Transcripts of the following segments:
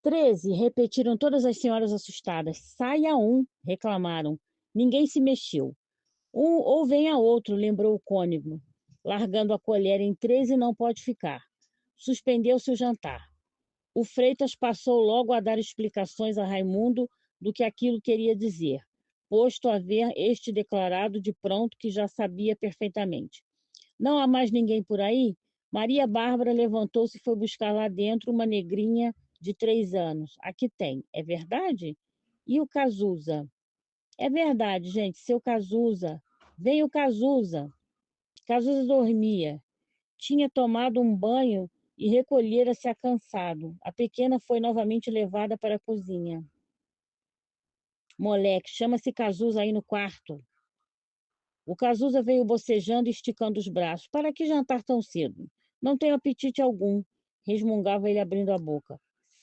13, repetiram todas as senhoras assustadas. Saia um, reclamaram. Ninguém se mexeu. Ou venha outro, lembrou o cônego, largando a colher em 13 não pode ficar. Suspendeu-se o jantar. O Freitas passou logo a dar explicações a Raimundo do que aquilo queria dizer, posto a ver este declarado de pronto que já sabia perfeitamente. Não há mais ninguém por aí? Maria Bárbara levantou-se e foi buscar lá dentro uma negrinha de 3 anos. Aqui tem, é verdade? E o Cazuza? É verdade, gente, seu Cazuza. Vem o Cazuza. Cazuza dormia. Tinha tomado um banho e recolhera-se a cansado. A pequena foi novamente levada para a cozinha. Moleque, chama-se Cazuza aí no quarto. O Cazuza veio bocejando e esticando os braços. Para que jantar tão cedo? Não tenho apetite algum, resmungava ele abrindo a boca.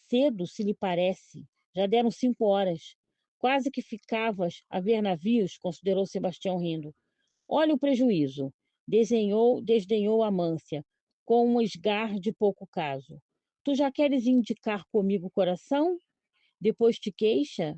Cedo, se lhe parece. Já deram 5 horas. Quase que ficavas a ver navios, considerou Sebastião rindo. Olha o prejuízo. Desdenhou Amância, com um esgar de pouco caso. Tu já queres indicar comigo o coração? Depois te queixa?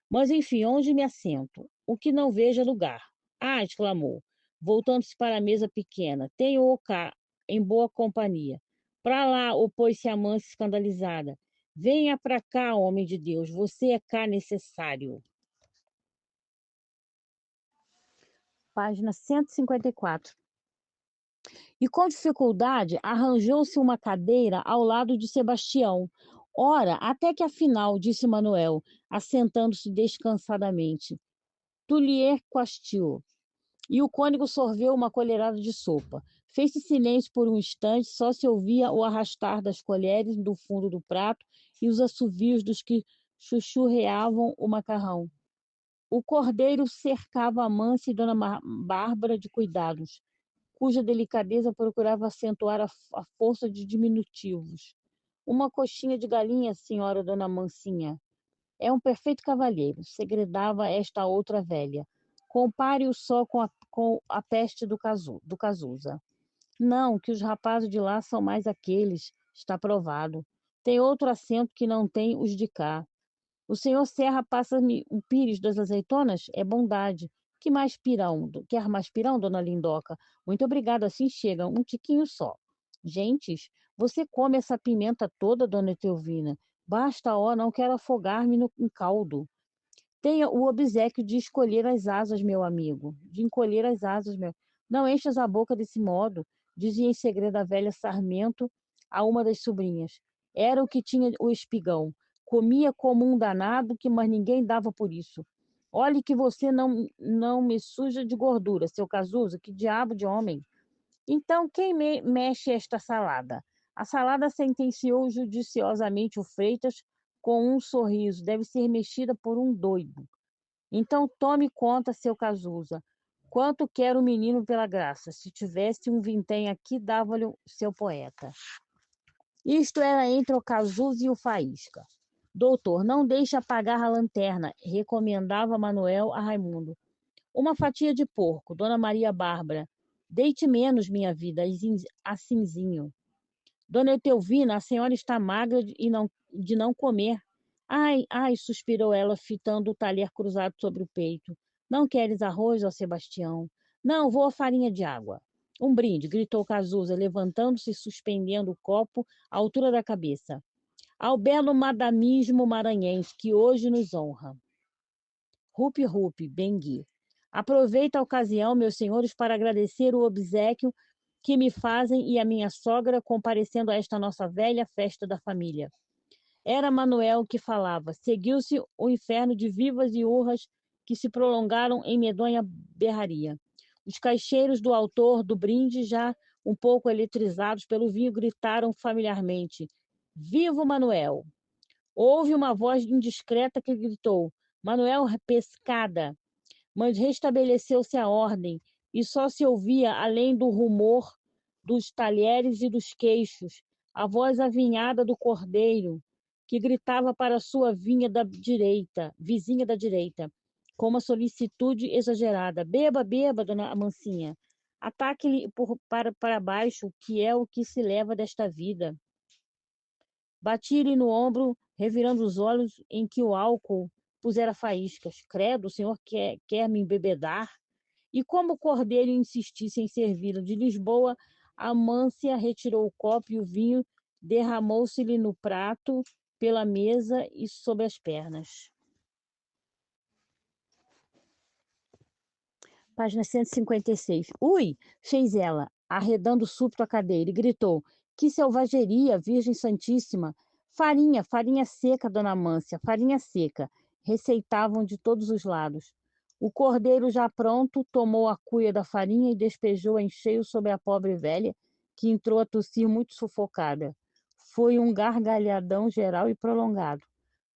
Mas enfim, onde me assento? O que não veja lugar. Ah, exclamou, voltando-se para a mesa pequena. Tenho-o cá, em boa companhia. Para lá, opôs-se Amância escandalizada. Venha para cá, homem de Deus, você é cá necessário. Página 154. E com dificuldade arranjou-se uma cadeira ao lado de Sebastião. Ora, até que afinal, disse Manuel, assentando-se descansadamente. Tu lhe quastiu. E o cônego sorveu uma colherada de sopa. Fez-se silêncio por um instante, só se ouvia o arrastar das colheres do fundo do prato e os assovios dos que chuchurreavam o macarrão. O cordeiro cercava Amância e Dona Bárbara de cuidados, cuja delicadeza procurava acentuar a força de diminutivos. Uma coxinha de galinha, senhora Dona Mancinha. É um perfeito cavalheiro, segredava esta outra velha. Compare-o só com a peste do Cazuza. Não, que os rapazes de lá são mais aqueles, está provado. Tem outro acento que não tem os de cá. O senhor Serra passa-me o pires das azeitonas? É bondade. Quer mais pirão, dona Lindoca? Muito obrigado, assim chega, um tiquinho só. Gentes, você come essa pimenta toda, dona Etelvina? Basta, ó, não quero afogar-me em caldo. Tenha o obséquio de escolher as asas, meu amigo. De encolher as asas, meu. Não enchas a boca desse modo, dizia em segredo a velha Sarmento a uma das sobrinhas. Era o que tinha o espigão. Comia como um danado, mas ninguém dava por isso. Olhe que você não me suja de gordura, seu Cazuza, que diabo de homem. Então, quem mexe esta salada? A salada, sentenciou judiciosamente o Freitas com um sorriso, deve ser mexida por um doido. Então tome conta, seu Cazuza. Quanto quer o menino pela graça? Se tivesse um vintém aqui, dava-lhe seu poeta. Isto era entre o Cazuza e o Faísca. Doutor, não deixe apagar a lanterna, recomendava Manuel a Raimundo. Uma fatia de porco, Dona Maria Bárbara. Deite menos, minha vida, assinzinho. Dona Etelvina, a senhora está magra de não comer. Ai, ai, suspirou ela, fitando o talher cruzado sobre o peito. Não queres arroz, ó Sebastião? Não, vou a farinha de água. Um brinde, gritou Cazuza, levantando-se e suspendendo o copo à altura da cabeça. Ao belo madamismo maranhense, que hoje nos honra. Rupi, rupi, Bengui. Aproveito a ocasião, meus senhores, para agradecer o obséquio que me fazem e a minha sogra comparecendo a esta nossa velha festa da família. Era Manuel que falava. Seguiu-se o inferno de vivas e urras que se prolongaram em medonha berraria. Os caixeiros do autor do brinde, já um pouco eletrizados pelo vinho, gritaram familiarmente: Viva o Manuel! Houve uma voz indiscreta que gritou: Manuel Pescada! Mas restabeleceu-se a ordem, e só se ouvia, além do rumor dos talheres e dos queixos, a voz avinhada do cordeiro, que gritava para sua vizinha da direita, com uma solicitude exagerada. Beba, beba, dona Mancinha. Ataque-lhe para baixo, que é o que se leva desta vida. Bati-lhe no ombro, revirando os olhos em que o álcool pusera faíscas. Credo, o senhor quer me embebedar? E como o cordeiro insistisse em servi-lo de Lisboa, Amância retirou o copo e o vinho derramou-se-lhe no prato, pela mesa e sob as pernas. Página 156. Ui! Fez ela, arredando súbito a cadeira, e gritou: Que selvageria, Virgem Santíssima! Farinha, farinha seca, dona Amância, farinha seca. Receitavam de todos os lados. O cordeiro, já pronto, tomou a cuia da farinha e despejou em cheio sobre a pobre velha, que entrou a tossir muito sufocada. Foi um gargalhadão geral e prolongado.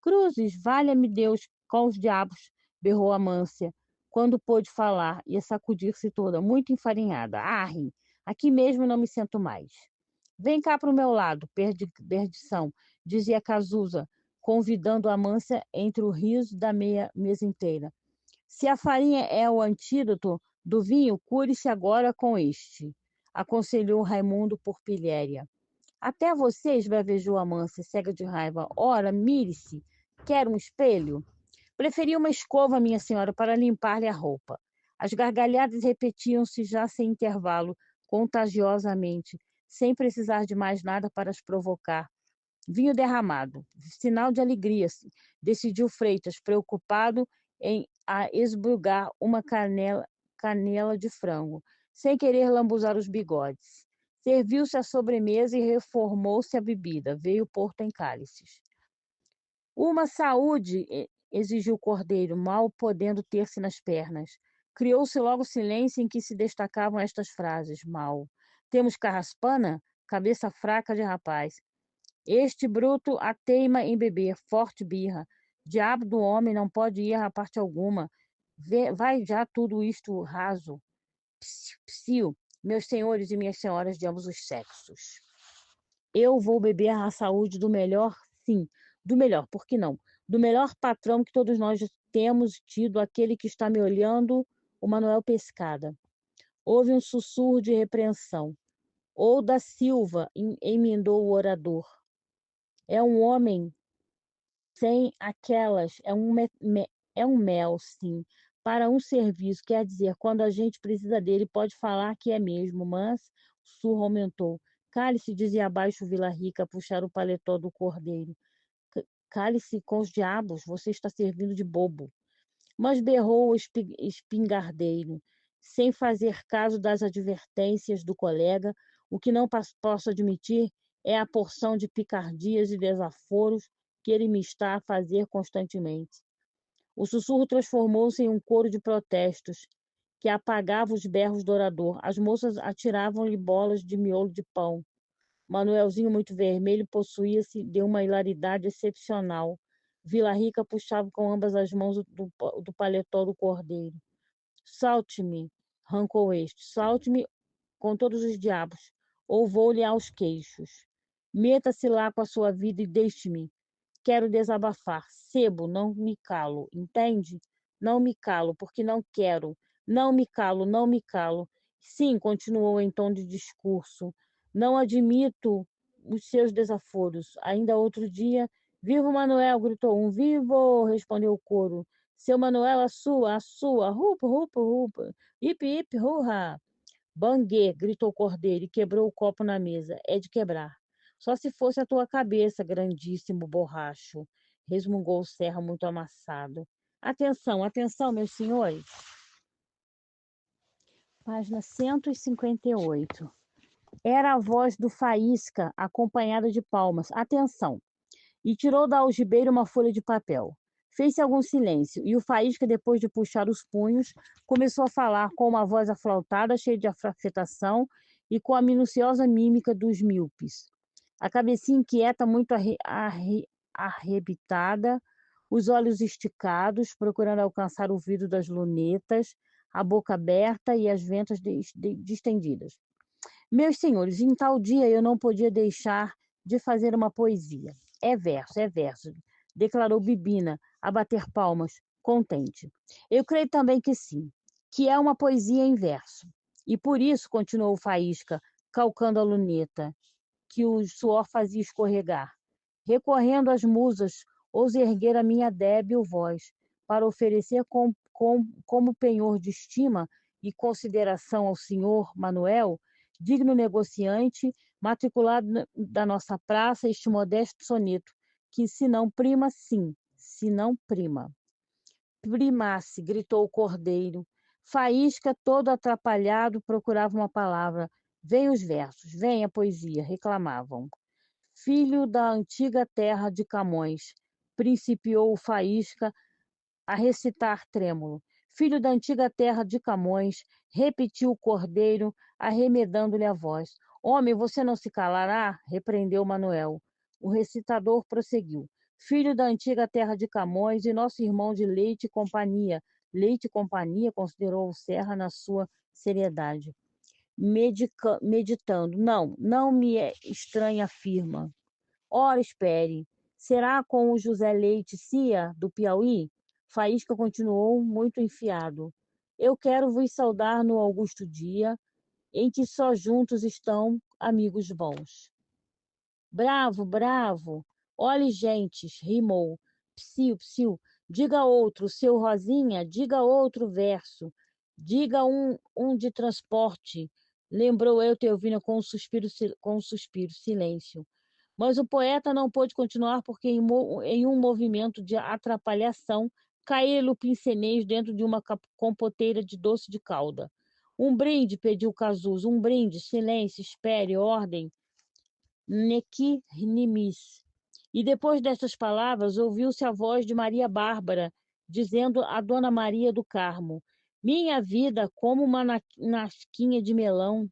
Cruzes, valha-me Deus, com os diabos, berrou Amância, quando pôde falar e sacudir-se toda, muito enfarinhada. Arre, aqui mesmo não me sento mais. Vem cá para o meu lado, perdição, dizia Cazuza, convidando Amância entre o riso da meia mesa inteira. Se a farinha é o antídoto do vinho, cure-se agora com este, aconselhou Raimundo por pilhéria. Até você, esbravejou Amância, cega de raiva. Ora, mire-se. Quer um espelho? Preferi uma escova, minha senhora, para limpar-lhe a roupa. As gargalhadas repetiam-se já sem intervalo, contagiosamente, sem precisar de mais nada para as provocar. Vinho derramado, sinal de alegria, decidiu Freitas, preocupado em esbugar uma canela de frango, sem querer lambuzar os bigodes. Serviu-se a sobremesa e reformou-se a bebida. Veio Porto em cálices. Uma saúde, exigiu o cordeiro, mal podendo ter-se nas pernas. Criou-se logo silêncio em que se destacavam estas frases. Mal. Temos carraspana? Cabeça fraca de rapaz. Este bruto a teima em beber, forte birra. Diabo do homem não pode ir a parte alguma. Vai já tudo isto raso. Psiu, meus senhores e minhas senhoras de ambos os sexos. Eu vou beber a saúde do melhor, sim, do melhor, por que não? Do melhor patrão que todos nós temos tido, aquele que está me olhando, o Manuel Pescada. Houve um sussurro de repreensão. Ou da Silva, emendou o orador. É um homem sem aquelas, é um mel, sim, para um serviço, quer dizer, quando a gente precisa dele, pode falar que é mesmo, mas o surro aumentou. Cale-se, dizia abaixo Vila Rica, a puxar o paletó do cordeiro. Cale-se com os diabos, você está servindo de bobo. Mas berrou o espingardeiro, sem fazer caso das advertências do colega, o que não posso admitir é a porção de picardias e desaforos que ele me está a fazer constantemente. O sussurro transformou-se em um coro de protestos, que apagava os berros do orador. As moças atiravam-lhe bolas de miolo de pão. Manuelzinho, muito vermelho, possuía-se de uma hilaridade excepcional. Vila Rica puxava com ambas as mãos do paletó do cordeiro. Salte-me, rancou este, salte-me com todos os diabos, ou vou-lhe aos queixos. Meta-se lá com a sua vida e deixe-me. Quero desabafar. Sebo, não me calo, entende? Não me calo, porque não quero. Não me calo, não me calo. Sim, continuou em tom de discurso. Não admito os seus desaforos. Ainda outro dia, vivo Manuel, gritou um. Vivo, respondeu o coro. Seu Manuel, a sua. Rupa, rupa, rupa. Hip, hip, hurra. Banguê, gritou o cordeiro e quebrou o copo na mesa. É de quebrar. Só se fosse a tua cabeça, grandíssimo borracho, resmungou o Serra muito amassado. Atenção, atenção, meus senhores. Página 158. Era a voz do Faísca, acompanhada de palmas. Atenção. E tirou da algibeira uma folha de papel. Fez-se algum silêncio, e o Faísca, depois de puxar os punhos, começou a falar com uma voz aflautada, cheia de afetação, e com a minuciosa mímica dos míopes. A cabecinha inquieta, muito arrebitada, os olhos esticados, procurando alcançar o vidro das lunetas, a boca aberta e as ventas distendidas. Meus senhores, em tal dia eu não podia deixar de fazer uma poesia. É verso, declarou Bibina, a bater palmas, contente. Eu creio também que sim, que é uma poesia em verso. E por isso, continuou Faísca, calcando a luneta, que o suor fazia escorregar. Recorrendo às musas, ousei erguer a minha débil voz, para oferecer como penhor de estima e consideração ao senhor Manuel, digno negociante, matriculado da nossa praça, este modesto soneto, que se não prima, sim, se não prima. Primasse, gritou o cordeiro. Faísca, todo atrapalhado, procurava uma palavra. Vem os versos, vem a poesia, reclamavam. Filho da antiga terra de Camões, principiou o Faísca a recitar trêmulo. Filho da antiga terra de Camões, repetiu o cordeiro, arremedando-lhe a voz. Homem, você não se calará? Repreendeu Manuel. O recitador prosseguiu. Filho da antiga terra de Camões e nosso irmão de Leite e Companhia. Leite e Companhia, considerou o Serra na sua seriedade. Meditando. Não me é estranha a firma. Ora, espere. Será com o José Leite Cia, do Piauí? Faísca continuou muito enfiado. Eu quero vos saudar no augusto dia, em que só juntos estão amigos bons. Bravo, bravo. Olhe, gentes, rimou. Psiu, psiu. Diga outro, seu Rosinha, diga outro verso. Diga um de transporte. Lembrou eu Teovina com um suspiro, silêncio. Mas o poeta não pôde continuar porque, em um movimento de atrapalhação, caiu-lhe o pincenez dentro de uma compoteira de doce de calda. Um brinde, pediu Cazuza, um brinde, silêncio, espere, ordem, nequi nimis. E depois dessas palavras, ouviu-se a voz de Maria Bárbara, dizendo a Dona Maria do Carmo: Minha vida, como uma naquinha de melão,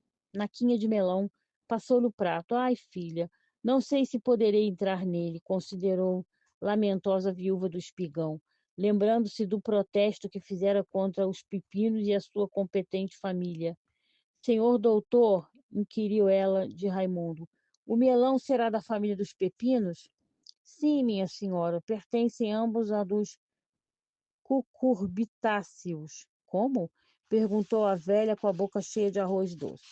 passou no prato. Ai, filha, não sei se poderei entrar nele, considerou lamentosa viúva do espigão, lembrando-se do protesto que fizera contra os pepinos e a sua competente família. Senhor doutor, inquiriu ela de Raimundo, o melão será da família dos pepinos? Sim, minha senhora, pertencem ambos a dos cucurbitáceos. Como? Perguntou a velha com a boca cheia de arroz doce.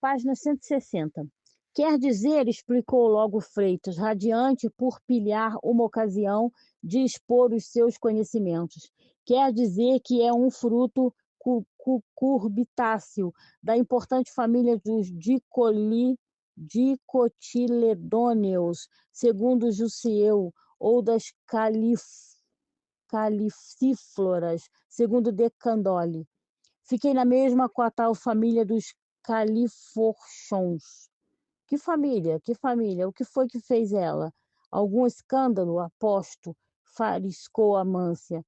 Página 160. Quer dizer, explicou logo Freitas, radiante por pilhar uma ocasião de expor os seus conhecimentos. Quer dizer que é um fruto cucurbitáceo da importante família dos dicotiledôneos, segundo Jussieu, ou das calicífloras, segundo De Candolle. Fiquei na mesma com a tal família dos califorchons. Que família? Que família? O que foi que fez ela? Algum escândalo? Aposto, fariscou Amância,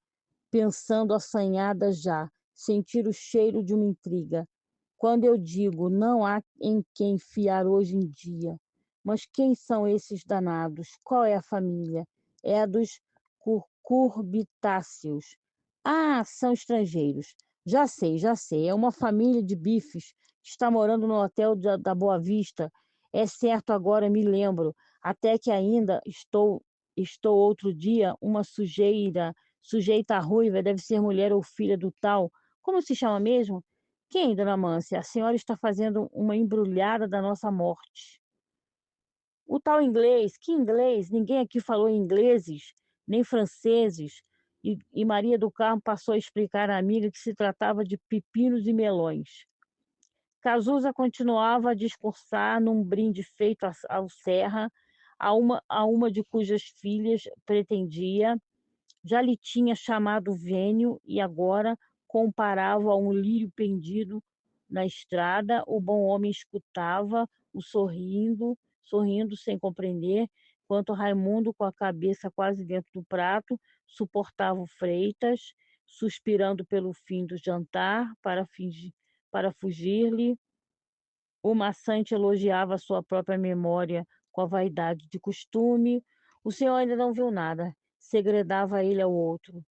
pensando assanhada já, sentir o cheiro de uma intriga. Quando eu digo não há em quem fiar hoje em dia. Mas quem são esses danados? Qual é a família? É a dos cucurbitáceos. Ah, são estrangeiros. Já sei. É uma família de bifes que está morando no hotel da Boa Vista. É certo, agora me lembro. Até que ainda estou outro dia, uma sujeita ruiva, deve ser mulher ou filha do tal. Como se chama mesmo? Quem, dona Mância? A senhora está fazendo uma embrulhada da nossa morte. O tal inglês, que inglês? Ninguém aqui falou ingleses, nem franceses. E Maria do Carmo passou a explicar à amiga que se tratava de pepinos e melões. Cazuza continuava a discursar num brinde feito ao Serra, a uma de cujas filhas pretendia, já lhe tinha chamado Vênio e agora comparava a um lírio pendido na estrada. O bom homem escutava, sorrindo sem compreender, enquanto Raimundo, com a cabeça quase dentro do prato, suportava o Freitas, suspirando pelo fim do jantar para fugir-lhe. O maçante elogiava sua própria memória com a vaidade de costume. O senhor ainda não viu nada, segredava ele ao outro.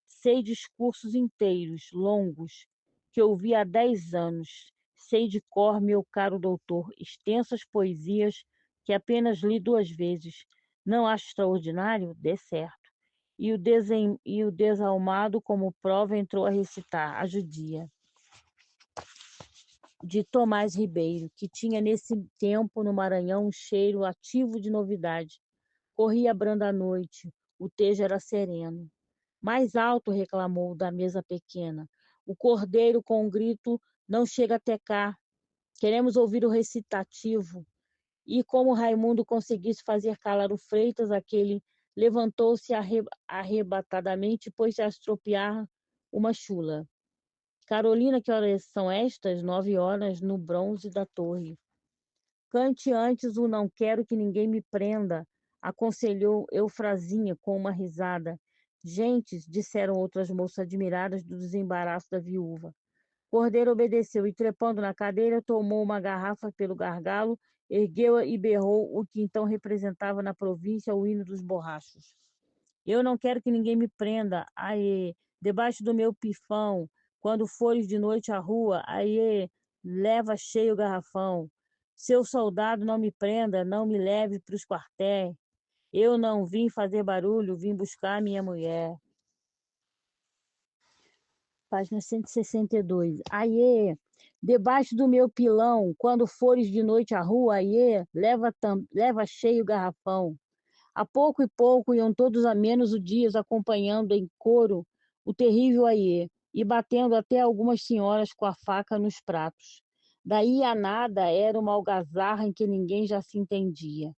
Sei discursos inteiros, longos, que ouvi há 10 anos. Sei de cor, meu caro doutor, extensas poesias que apenas li 2 vezes. Não acho extraordinário? Dê certo. E o desalmado, como prova, entrou a recitar a judia. de Tomás Ribeiro, que tinha nesse tempo no Maranhão um cheiro ativo de novidade. Corria branda a noite, o tejo era sereno. Mais alto, reclamou da mesa pequena. O cordeiro com um grito não chega até cá. Queremos ouvir o recitativo. E como Raimundo conseguisse fazer calar o Freitas, aquele levantou-se arrebatadamente e pôs-se a estropiar uma chula. Carolina, que horas são estas? 9 horas, no bronze da torre. Cante antes o não quero que ninguém me prenda, aconselhou Eufrasinha com uma risada. Gentes, disseram outras moças admiradas do desembaraço da viúva. Cordeiro obedeceu e, trepando na cadeira, tomou uma garrafa pelo gargalo, ergueu-a e berrou o que então representava na província o hino dos borrachos. Eu não quero que ninguém me prenda, aê, debaixo do meu pifão, quando fores de noite à rua, aê, leva cheio o garrafão. Seu soldado, não me prenda, não me leve para os quartéis. Eu não vim fazer barulho, vim buscar minha mulher. Página 162. Aiê, debaixo do meu pilão, quando fores de noite à rua, aiê, leva cheio o garrafão. A pouco e pouco iam todos a menos os dias acompanhando em coro o terrível aiê e batendo até algumas senhoras com a faca nos pratos. Daí a nada era uma algazarra em que ninguém já se entendia.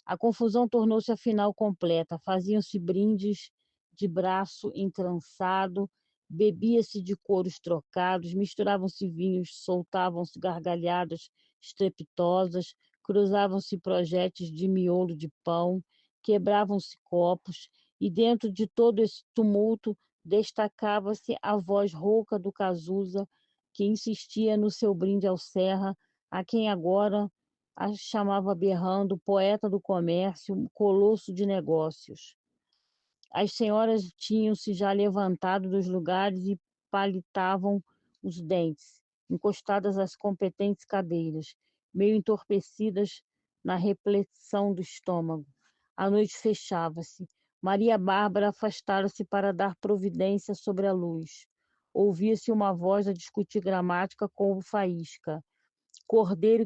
A confusão tornou-se afinal completa. Faziam-se brindes de braço entrançado, bebia-se de couros trocados, misturavam-se vinhos, soltavam-se gargalhadas estrepitosas, cruzavam-se projéteis de miolo de pão, quebravam-se copos, e dentro de todo esse tumulto destacava-se a voz rouca do Cazuza, que insistia no seu brinde ao Serra, a quem agora a chamava berrando, poeta do comércio, colosso de negócios. As senhoras tinham-se já levantado dos lugares e palitavam os dentes, encostadas às competentes cadeiras, meio entorpecidas na repleção do estômago. A noite fechava-se. Maria Bárbara afastara-se para dar providência sobre a luz. Ouvia-se uma voz a discutir gramática com o Faísca. Cordeiro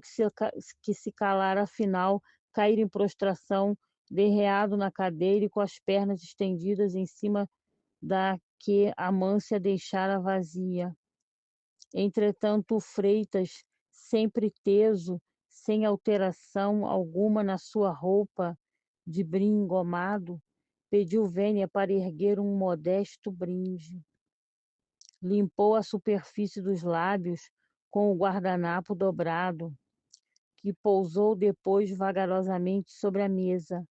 que se calara, afinal, caíra em prostração, derreado na cadeira e com as pernas estendidas em cima da que Amância deixara vazia. Entretanto, o Freitas, sempre teso, sem alteração alguma na sua roupa de brim engomado, pediu vênia para erguer um modesto brinde. Limpou a superfície dos lábios com o guardanapo dobrado, que pousou depois vagarosamente sobre a mesa.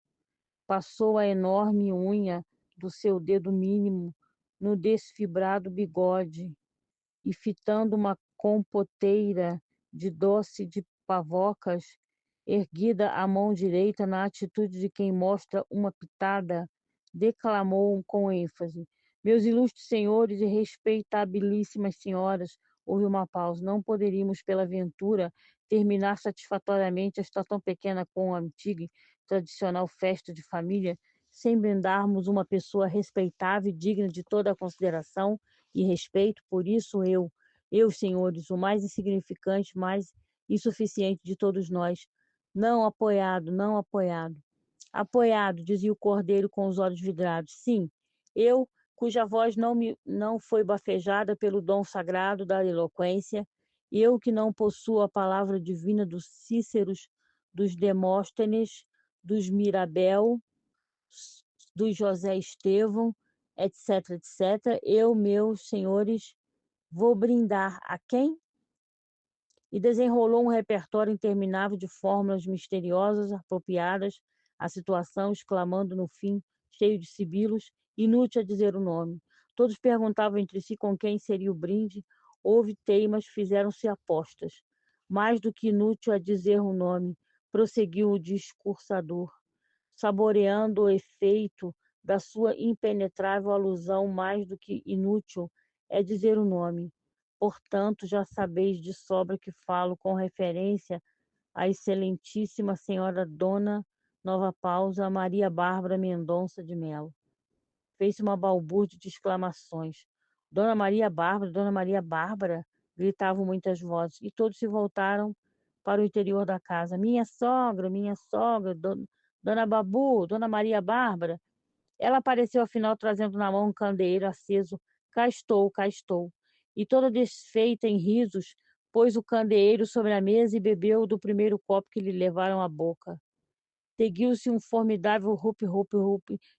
Passou a enorme unha do seu dedo mínimo no desfibrado bigode e, fitando uma compoteira de doce de pavocas, erguida a mão direita na atitude de quem mostra uma pitada, declamou com ênfase: Meus ilustres senhores e respeitabilíssimas senhoras, houve uma pausa. Não poderíamos, pela ventura, terminar satisfatoriamente esta tão pequena como antiga e tradicional festa de família, sem brindarmos uma pessoa respeitável e digna de toda a consideração e respeito? Por isso eu, senhores, o mais insignificante, mais insuficiente de todos nós, não apoiado, não apoiado. Apoiado, dizia o cordeiro com os olhos vidrados. Sim, eu, cuja voz não foi bafejada pelo dom sagrado da eloquência, eu que não possuo a palavra divina dos Cíceros, dos Demóstenes, dos Mirabel, dos José Estevão, etc., etc., eu, meus senhores, vou brindar a quem? E desenrolou um repertório interminável de fórmulas misteriosas apropriadas à situação, exclamando no fim, cheio de sibilos, inútil a dizer o nome. Todos perguntavam entre si com quem seria o brinde. Houve teimas, fizeram-se apostas. Mais do que inútil a dizer o nome, prosseguiu o discursador, saboreando o efeito da sua impenetrável alusão. Mais do que inútil é dizer o nome. Portanto, já sabeis de sobra que falo com referência à excelentíssima senhora Dona, nova pausa, Maria Bárbara Mendonça de Melo. Fez-se uma balbúrdia de exclamações. Dona Maria Bárbara, Dona Maria Bárbara, gritavam muitas vozes, e todos se voltaram para o interior da casa. Minha sogra, Dona Babu, Dona Maria Bárbara. Ela apareceu afinal trazendo na mão um candeeiro aceso. Cá estou, cá estou. E toda desfeita em risos, pôs o candeeiro sobre a mesa e bebeu do primeiro copo que lhe levaram à boca. Seguiu-se um formidável rup,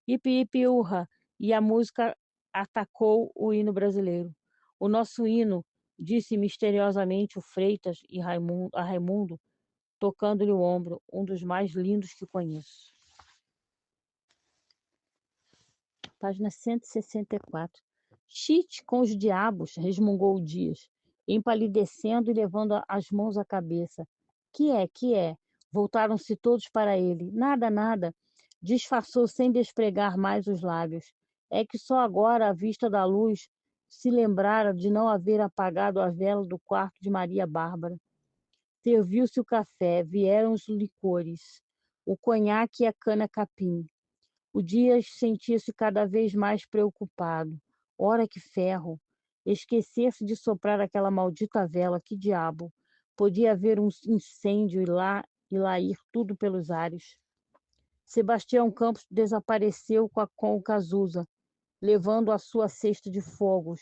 hipi hipi urra, e a música atacou o hino brasileiro. O nosso hino, disse misteriosamente o Freitas a Raimundo, tocando-lhe o ombro, um dos mais lindos que conheço. Página 164. Chite com os diabos, resmungou o Dias, empalidecendo e levando as mãos à cabeça. Que é, que é? Voltaram-se todos para ele. Nada, nada. Disfarçou sem despregar mais os lábios. É que só agora, à vista da luz, se lembrara de não haver apagado a vela do quarto de Maria Bárbara. Serviu-se o café, vieram os licores, o conhaque e a cana-capim. O Dias sentia-se cada vez mais preocupado. Ora que ferro! Esquecer-se de soprar aquela maldita vela, que diabo! Podia haver um incêndio e lá ir tudo pelos ares. Sebastião Campos desapareceu com o Cazuza, levando a sua cesta de fogos,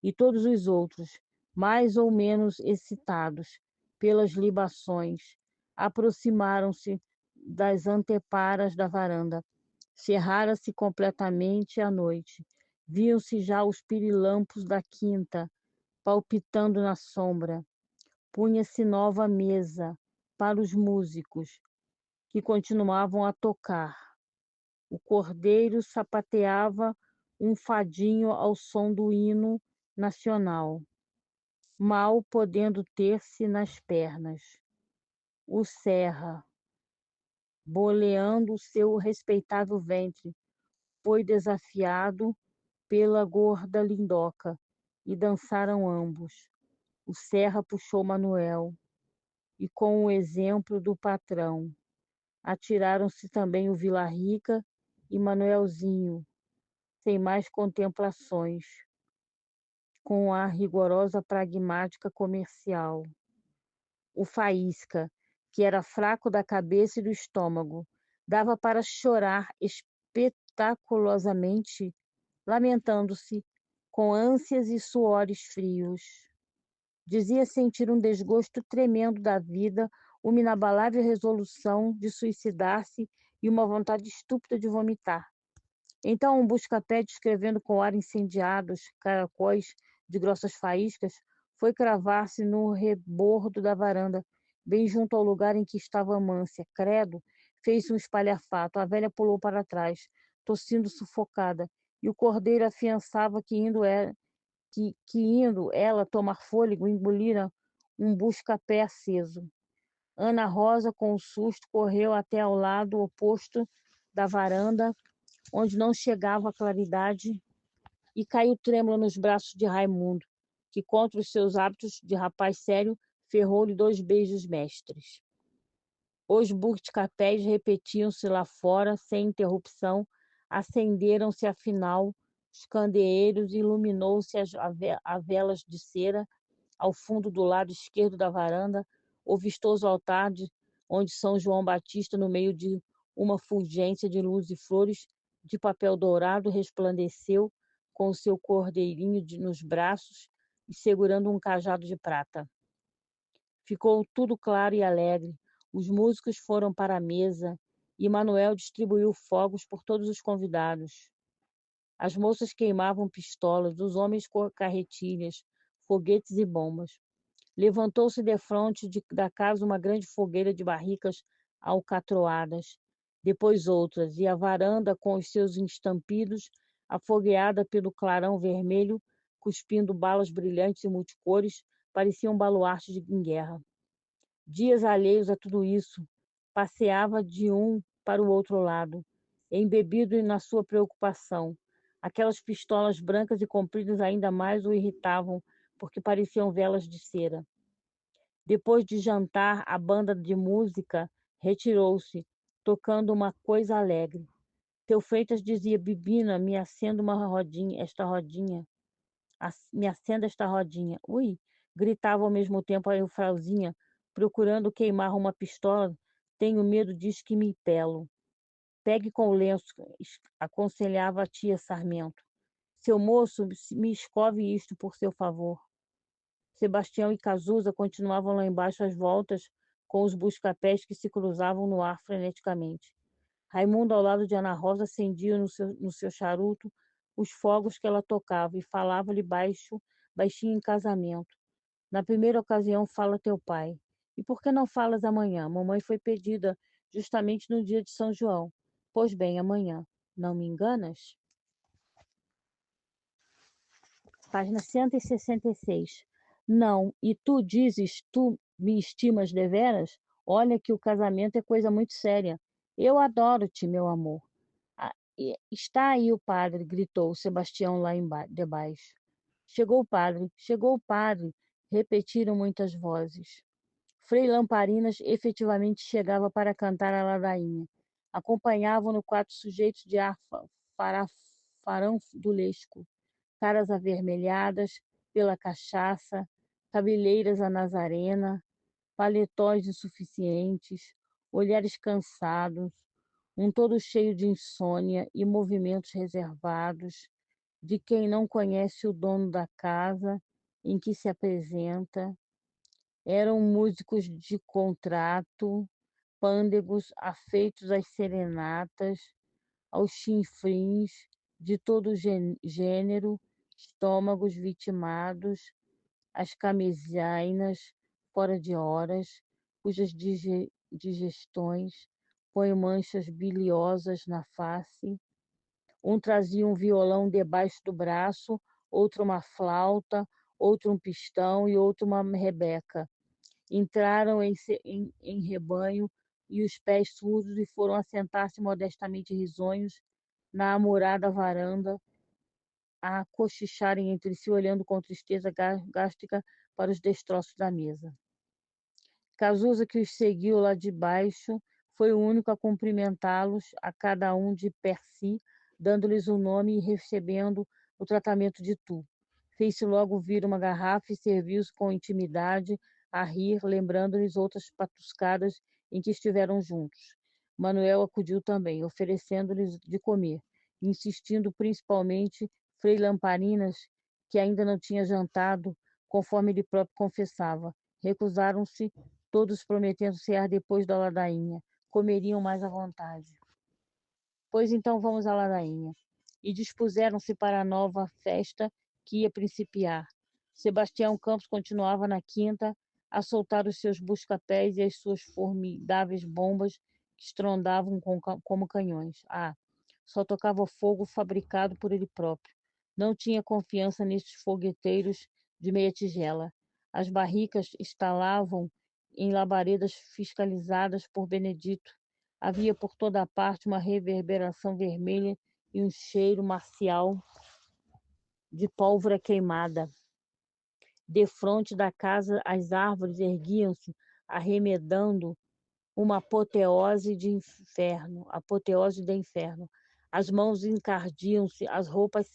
e todos os outros, mais ou menos excitados pelas libações, aproximaram-se das anteparas da varanda. Cerrara-se completamente a noite. Viam-se já os pirilampos da quinta, palpitando na sombra. Punha-se nova mesa para os músicos, que continuavam a tocar. O cordeiro sapateava um fadinho ao som do hino nacional, mal podendo ter-se nas pernas. O Serra, boleando o seu respeitável ventre, foi desafiado pela gorda Lindoca, e dançaram ambos. O Serra puxou Manuel, e com o exemplo do patrão, atiraram-se também o Vila Rica e Manuelzinho, sem mais contemplações, com a rigorosa pragmática comercial. O Faísca, que era fraco da cabeça e do estômago, dava para chorar espetaculosamente, lamentando-se, com ânsias e suores frios. Dizia sentir um desgosto tremendo da vida, uma inabalável resolução de suicidar-se e uma vontade estúpida de vomitar. Então um busca-pé, descrevendo com ar incendiados caracóis de grossas faíscas, foi cravar-se no rebordo da varanda, bem junto ao lugar em que estava Amância. Credo, fez-se um espalhafato. A velha pulou para trás, tossindo sufocada, e o cordeiro afiançava que indo ela tomar fôlego, engolira um busca-pé aceso. Ana Rosa, com um susto, correu até ao lado oposto da varanda, onde não chegava a claridade, e caiu trêmula nos braços de Raimundo, que, contra os seus hábitos de rapaz sério, ferrou-lhe 2 beijos mestres. Os buscapés repetiam-se lá fora, sem interrupção, acenderam-se afinal os candeeiros e iluminou-se a velas de cera ao fundo do lado esquerdo da varanda, o vistoso altar onde São João Batista, no meio de uma fulgência de luz e flores de papel dourado, resplandeceu com o seu cordeirinho nos braços e segurando um cajado de prata. Ficou tudo claro e alegre. Os músicos foram para a mesa e Manuel distribuiu fogos por todos os convidados. As moças queimavam pistolas, os homens carretilhas, foguetes e bombas. Levantou-se defronte da casa uma grande fogueira de barricas alcatroadas, depois outras, e a varanda, com os seus estampidos, afogueada pelo clarão vermelho, cuspindo balas brilhantes e multicores, parecia um baluarte em guerra. Dias alheios a tudo isso, passeava de um para o outro lado, embebido na sua preocupação. Aquelas pistolas brancas e compridas ainda mais o irritavam, porque pareciam velas de cera. Depois de jantar, a banda de música retirou-se, tocando uma coisa alegre. Seu Freitas dizia: Bibina, me acenda uma rodinha, esta rodinha. Me acenda esta rodinha. Ui, Gritava ao mesmo tempo a Eufrasinha, procurando queimar uma pistola. Tenho medo disso que me pelo. Pegue com o lenço, aconselhava a tia Sarmento. Seu moço, me escove isto por seu favor. Sebastião e Cazuza continuavam lá embaixo às voltas, com os busca-pés que se cruzavam no ar freneticamente. Raimundo, ao lado de Ana Rosa, acendia no seu charuto os fogos que ela tocava e falava-lhe baixinho em casamento. Na primeira ocasião, fala teu pai. E por que não falas amanhã? Mamãe foi pedida justamente no dia de São João. Pois bem, amanhã. Não me enganas? Página 166. Não, e tu dizes, tu me estimas deveras? Olha que o casamento é coisa muito séria. Eu adoro-te, meu amor. Ah, está aí o padre, gritou Sebastião lá debaixo. Chegou o padre, repetiram muitas vozes. Frei Lamparinas efetivamente chegava para cantar a ladainha. Acompanhavam-no 4 sujeitos de ar farandulesco, caras avermelhadas pela cachaça, cabeleiras à nazarena, paletós insuficientes, olhares cansados, um todo cheio de insônia e movimentos reservados, de quem não conhece o dono da casa em que se apresenta. Eram músicos de contrato, pândegos afeitos às serenatas, aos chinfrins de todo gênero, estômagos vitimados, as camisainas fora de horas, cujas digestões põem manchas biliosas na face. Um trazia um violão debaixo do braço, outro uma flauta, outro um pistão e outro uma rebeca. Entraram em rebanho e os pés surdos e foram assentar-se modestamente risonhos na amurada varanda, a cochicharem entre si, olhando com tristeza gástrica para os destroços da mesa. Cazuza, que os seguiu lá de baixo, foi o único a cumprimentá-los, a cada um de per si, dando-lhes o nome e recebendo o tratamento de tu. Fez-se logo vir uma garrafa e serviu-se com intimidade a rir, lembrando-lhes outras patuscadas em que estiveram juntos. Manuel acudiu também, oferecendo-lhes de comer, insistindo principalmente Frei Lamparinas, que ainda não tinha jantado, conforme ele próprio confessava. Recusaram-se, todos prometendo cear depois da ladainha. Comeriam mais à vontade. Pois então vamos à ladainha. E dispuseram-se para a nova festa que ia principiar. Sebastião Campos continuava na quinta a soltar os seus busca-pés e as suas formidáveis bombas que estrondavam como canhões. Só tocava fogo fabricado por ele próprio. Não tinha confiança nestes fogueteiros de meia tigela. As barricas estalavam em labaredas fiscalizadas por Benedito. Havia por toda a parte uma reverberação vermelha e um cheiro marcial de pólvora queimada. Defronte da casa, as árvores erguiam-se, arremedando uma apoteose de inferno. As mãos encardiam-se, as roupas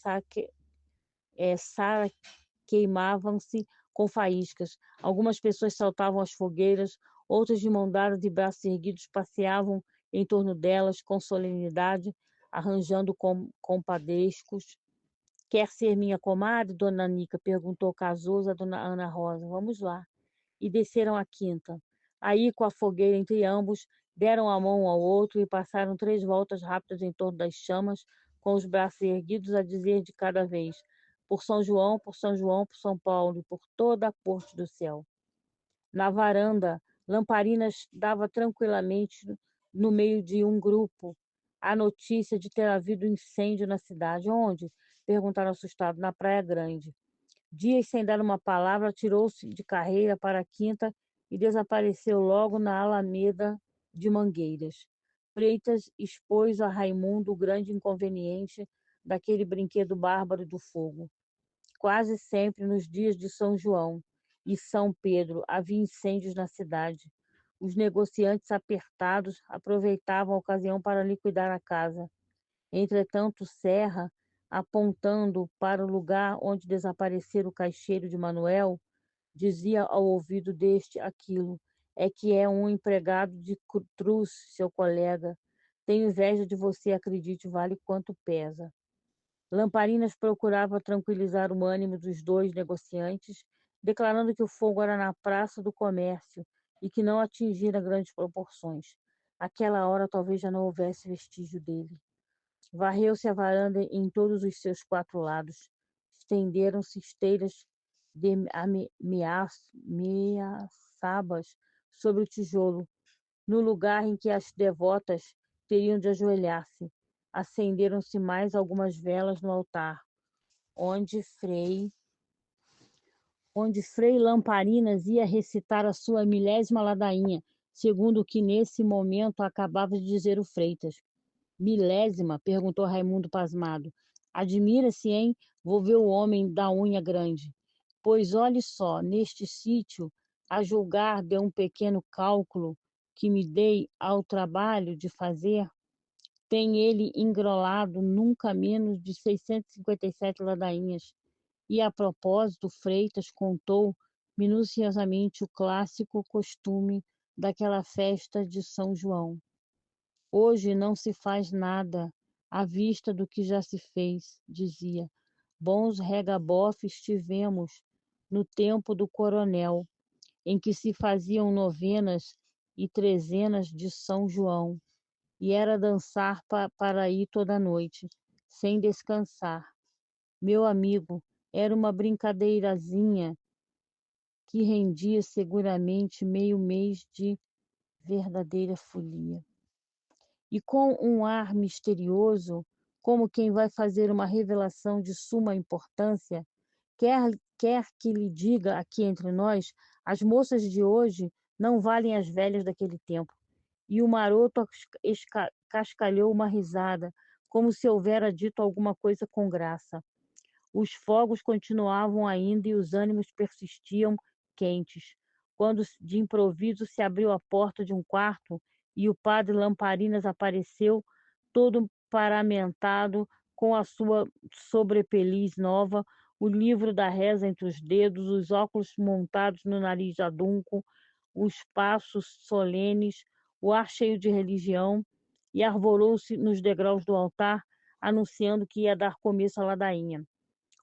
queimavam-se com faíscas. Algumas pessoas saltavam às fogueiras, outras de mão dada de braços erguidos passeavam em torno delas com solenidade, arranjando compadrescos. Quer ser minha comadre, dona Nica? Perguntou Cazuza a dona Ana Rosa. Vamos lá. E desceram a quinta. Aí, com a fogueira entre ambos, deram a mão um ao outro e passaram 3 voltas rápidas em torno das chamas, com os braços erguidos a dizer de cada vez: por São João, por São João, por São Paulo e por toda a corte do céu. Na varanda, Lamparinas dava tranquilamente no meio de um grupo a notícia de ter havido incêndio na cidade. Onde? Perguntaram assustados. Na Praia Grande. Dias sem dar uma palavra, tirou-se de carreira para a quinta e desapareceu logo na Alameda de Mangueiras. Freitas expôs a Raimundo o grande inconveniente daquele brinquedo bárbaro do fogo. Quase sempre nos dias de São João e São Pedro havia incêndios na cidade. Os negociantes apertados aproveitavam a ocasião para liquidar a casa. Entretanto, Serra, apontando para o lugar onde desaparecera o caixeiro de Manuel, dizia ao ouvido deste aquilo. É que é um empregado de Cruz, seu colega. Tenho inveja de você, acredite, vale quanto pesa. Lamparinas procurava tranquilizar o ânimo dos dois negociantes, declarando que o fogo era na praça do comércio e que não atingira grandes proporções. Àquela hora talvez já não houvesse vestígio dele. Varreu-se a varanda em todos os seus 4 lados. Estenderam-se esteiras de meaçabas sobre o tijolo, no lugar em que as devotas teriam de ajoelhar-se. Acenderam-se mais algumas velas no altar, onde Frei Lamparinas ia recitar a sua milésima ladainha, segundo o que nesse momento acabava de dizer o Freitas. Milésima? Perguntou Raimundo pasmado. Admira-se, hein? Vou ver o homem da unha grande. Pois olhe só, neste sítio, a julgar de um pequeno cálculo que me dei ao trabalho de fazer, tem ele engrolado nunca menos de 657 ladainhas. E, a propósito, Freitas contou minuciosamente o clássico costume daquela festa de São João. Hoje não se faz nada à vista do que já se fez, dizia. Bons regabofes tivemos no tempo do coronel, em que se faziam novenas e trezenas de São João, e era dançar para aí toda noite, sem descansar. Meu amigo, era uma brincadeirazinha que rendia seguramente meio mês de verdadeira folia. E com um ar misterioso, como quem vai fazer uma revelação de suma importância, quer que lhe diga aqui entre nós, as moças de hoje não valem as velhas daquele tempo. E o maroto cascalhou uma risada, como se houvera dito alguma coisa com graça. Os fogos continuavam ainda e os ânimos persistiam quentes, quando de improviso se abriu a porta de um quarto e o padre Lamparinas apareceu, todo paramentado, com a sua sobrepeliz nova, o livro da reza entre os dedos, os óculos montados no nariz adunco, os passos solenes, o ar cheio de religião, e arvorou-se nos degraus do altar, anunciando que ia dar começo à ladainha.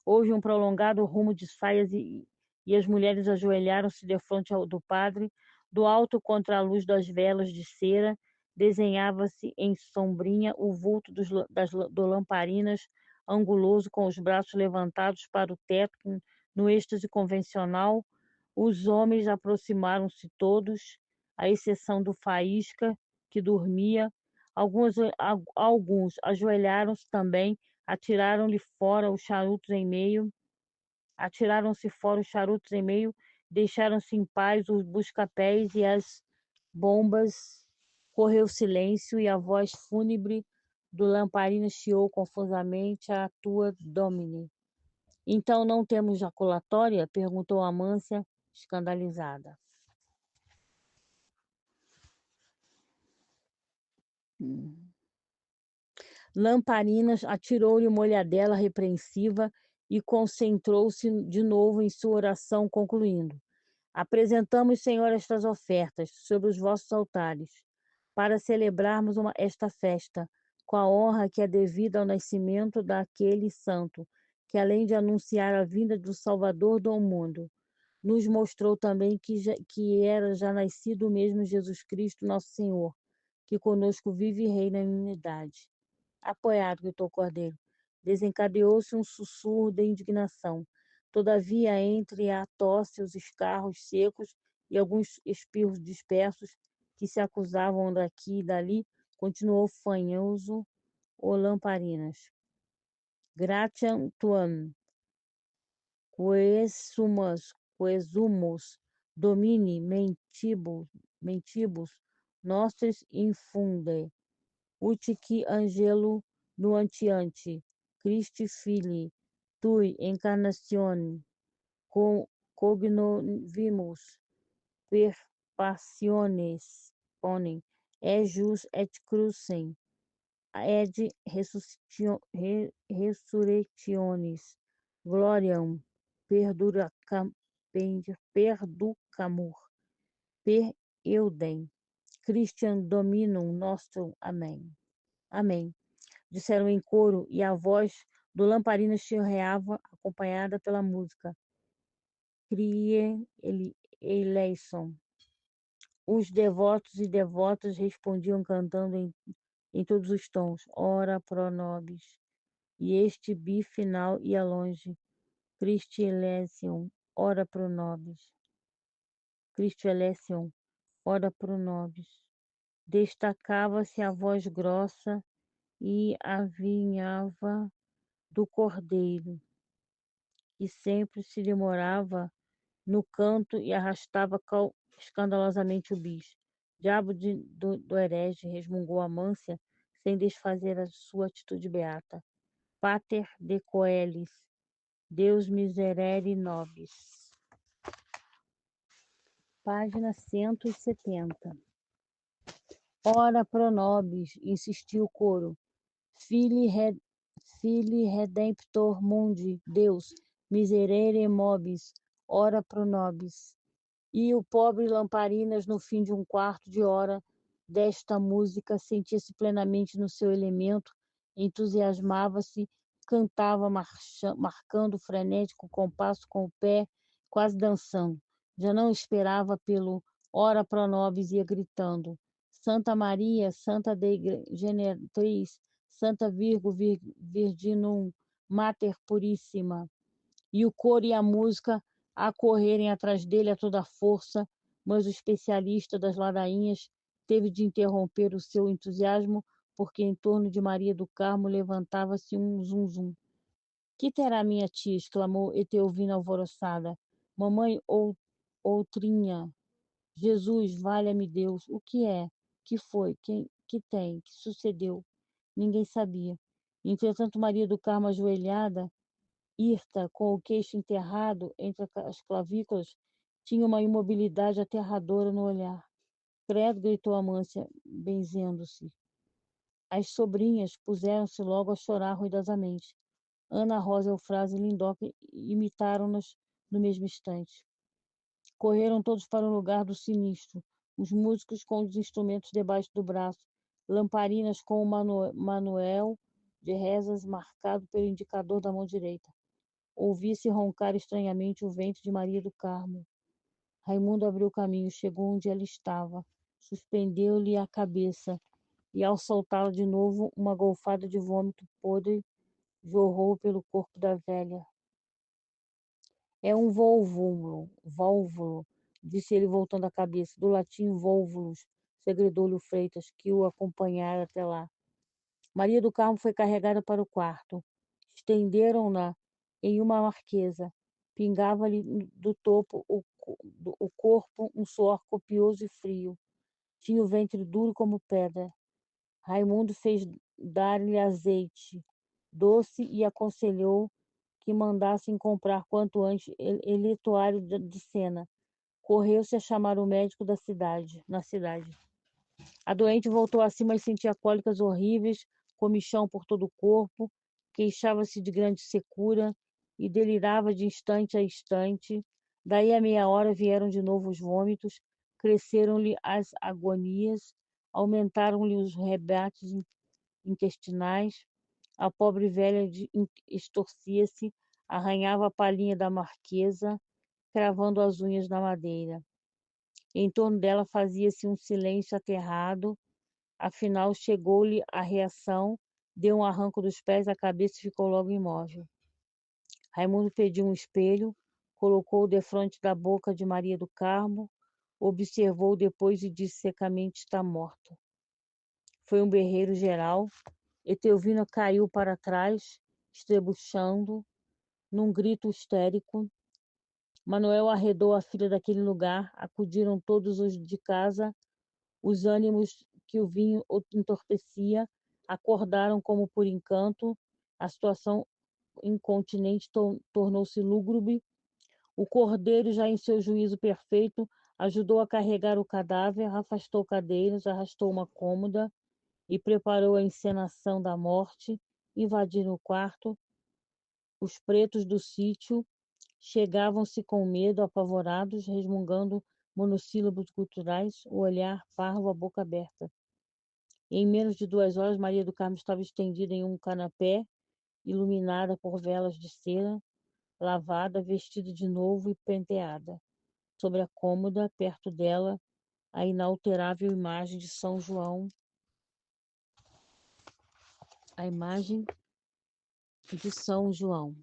Houve um prolongado rumo de saias e as mulheres ajoelharam-se defronte do padre. Do alto, contra a luz das velas de cera, desenhava-se em sombrinha o vulto do Lamparinas, anguloso, com os braços levantados para o teto, no êxtase convencional. Os homens aproximaram-se todos, à exceção do Faísca, que dormia. Alguns ajoelharam-se também, atiraram-lhe fora os charutos em meio, atiraram-se fora os charutos em meio, deixaram-se em paz os buscapés e as bombas. Correu silêncio e a voz fúnebre do lamparina chiou confusamente a tua Domine. Então não temos jaculatória? Perguntou Amância, escandalizada. Lamparinas atirou-lhe uma olhadela repreensiva e concentrou-se de novo em sua oração, concluindo: Apresentamos, Senhor, estas ofertas sobre os vossos altares, para celebrarmos esta festa, com a honra que é devida ao nascimento daquele santo, que além de anunciar a vinda do Salvador do mundo, nos mostrou também que era já nascido o mesmo Jesus Cristo, nosso Senhor, que conosco vive e reina em unidade. Apoiado, gritou o cordeiro. Desencadeou-se um sussurro de indignação. Todavia, entre a tosse, os escarros secos e alguns espirros dispersos que se acusavam daqui e dali, continuou fanhoso o Lamparinas. Gratiam tuam, quesumus, domini mentibus, nostris infunde, Utique angelo nuantiante, Christi Filii, tui incarnatione, cognovimus, per passiones ponem, ejus et crucem, ed resurrectionis, gloriam perducamur, per eudem, Christian dominum nostrum, amém. Amém. Disseram em coro, e a voz do lamparina chorreava, acompanhada pela música. Kyrie eleison. Os devotos e devotas respondiam cantando em todos os tons. Ora pro nobis. E este bi final ia longe. Christi eleison. Ora pro nobis. Christi eleison. Ora pro nobis. Destacava-se a voz grossa e avinhava do cordeiro, que sempre se demorava no canto e arrastava escandalosamente o bis. Diabo do herege, resmungou Amância, sem desfazer a sua atitude beata. Pater de coelis, Deus miserere nobis. Página 170. Ora pro nobis, insistiu o coro. Filii redemptor mundi, Deus, miserere mobis, ora pro nobis. E o pobre Lamparinas, no fim de um quarto de hora desta música, sentia-se plenamente no seu elemento, entusiasmava-se, cantava marcando o frenético compasso com o pé, quase dançando. Já não esperava pelo ora pro nobis, ia gritando. Santa Maria, Santa Dei Generatriz, Santa Virgo Virginum Mater Purissima. E o coro e a música a correrem atrás dele a toda força, mas o especialista das ladainhas teve de interromper o seu entusiasmo, porque em torno de Maria do Carmo levantava-se um zum-zum. Que terá minha tia? Exclamou Etelvina alvoroçada. Mamãe outrinha. Jesus, valha-me Deus, o que é? Que foi? Que tem? Que sucedeu? Ninguém sabia. Entretanto, Maria do Carmo, ajoelhada, hirta, com o queixo enterrado entre as clavículas, tinha uma imobilidade aterradora no olhar. Credo, gritou Amância, benzendo-se. As sobrinhas puseram-se logo a chorar ruidosamente. Ana Rosa, Eufrásia e Lindoca imitaram-nas no mesmo instante. Correram todos para o lugar do sinistro, os músicos com os instrumentos debaixo do braço, Lamparinas com o manuel de rezas marcado pelo indicador da mão direita. Ouvia-se roncar estranhamente o ventre de Maria do Carmo. Raimundo abriu o caminho, chegou onde ela estava, suspendeu-lhe a cabeça, e ao soltá-la de novo, uma golfada de vômito podre jorrou pelo corpo da velha. É um vólvulo, disse ele voltando a cabeça, do latim volvulus, segredou-lhe o Freitas, que o acompanhara até lá. Maria do Carmo foi carregada para o quarto. Estenderam-na em uma marquesa. Pingava-lhe do topo o corpo um suor copioso e frio. Tinha o ventre duro como pedra. Raimundo fez dar-lhe azeite doce e aconselhou que mandassem comprar quanto antes eletuário de cena. Correu-se a chamar o médico na cidade. A doente voltou a si, mas sentia cólicas horríveis, comichão por todo o corpo, queixava-se de grande secura e delirava de instante a instante. Daí a meia hora vieram de novo os vômitos, cresceram-lhe as agonias, aumentaram-lhe os rebates intestinais. A pobre velha estorcia-se, arranhava a palhinha da marquesa, cravando as unhas na madeira. Em torno dela fazia-se um silêncio aterrado. Afinal, chegou-lhe a reação, deu um arranco dos pés à cabeça e ficou logo imóvel. Raimundo pediu um espelho, colocou-o defronte da boca de Maria do Carmo, observou depois e disse secamente: está morta. Foi um berreiro geral. Etelvina caiu para trás, estrebuchando, num grito histérico. Manuel arredou a filha daquele lugar, acudiram todos os de casa, os ânimos que o vinho entorpecia acordaram como por encanto, a situação incontinente tornou-se lúgubre. O cordeiro, já em seu juízo perfeito, ajudou a carregar o cadáver, afastou cadeiras, arrastou uma cômoda e preparou a encenação da morte. Invadiram o quarto. Os pretos do sítio chegavam-se com medo, apavorados, resmungando monossílabos culturais, o olhar parvo, a boca aberta. Em menos de 2 horas, Maria do Carmo estava estendida em um canapé, iluminada por velas de cera, lavada, vestida de novo e penteada. Sobre a cômoda, perto dela, a inalterável imagem de São João, a imagem de São João.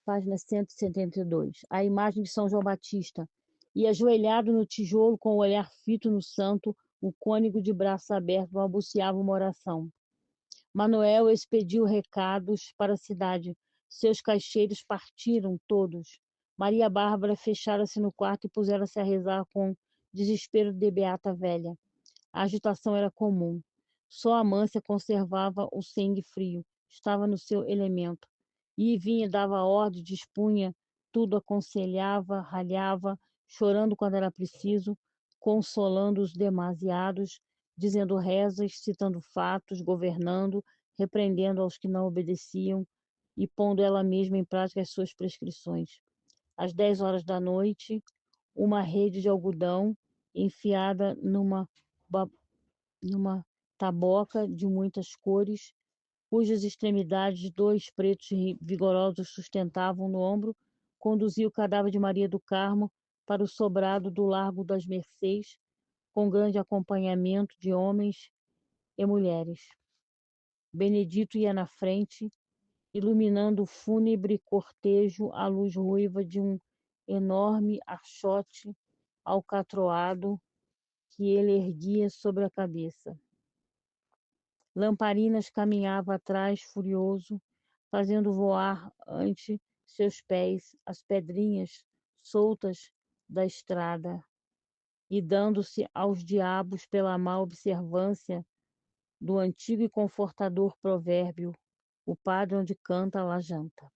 Página 172. A imagem de São João Batista. E ajoelhado no tijolo, com o olhar fito no santo, o cônego de braços abertos balbuciava uma oração. Manuel expediu recados para a cidade. Seus caixeiros partiram todos. Maria Bárbara fechara-se no quarto e pusera-se a rezar com desespero de beata velha. A agitação era comum. Só Amância conservava o sangue frio. Estava no seu elemento. E vinha, dava ordem, dispunha, tudo aconselhava, ralhava, chorando quando era preciso, consolando os demasiados, dizendo rezas, citando fatos, governando, repreendendo aos que não obedeciam e pondo ela mesma em prática as suas prescrições. Às 10 horas da noite, uma rede de algodão enfiada numa taboca de muitas cores, cujas extremidades 2 pretos vigorosos sustentavam no ombro, conduziu o cadáver de Maria do Carmo para o sobrado do Largo das Mercês, com grande acompanhamento de homens e mulheres. Benedito ia na frente, iluminando o fúnebre cortejo à luz ruiva de um enorme archote alcatroado que ele erguia sobre a cabeça. Lamparinas caminhava atrás, furioso, fazendo voar ante seus pés as pedrinhas soltas da estrada e dando-se aos diabos pela má observância do antigo e confortador provérbio: o padre onde canta lá janta.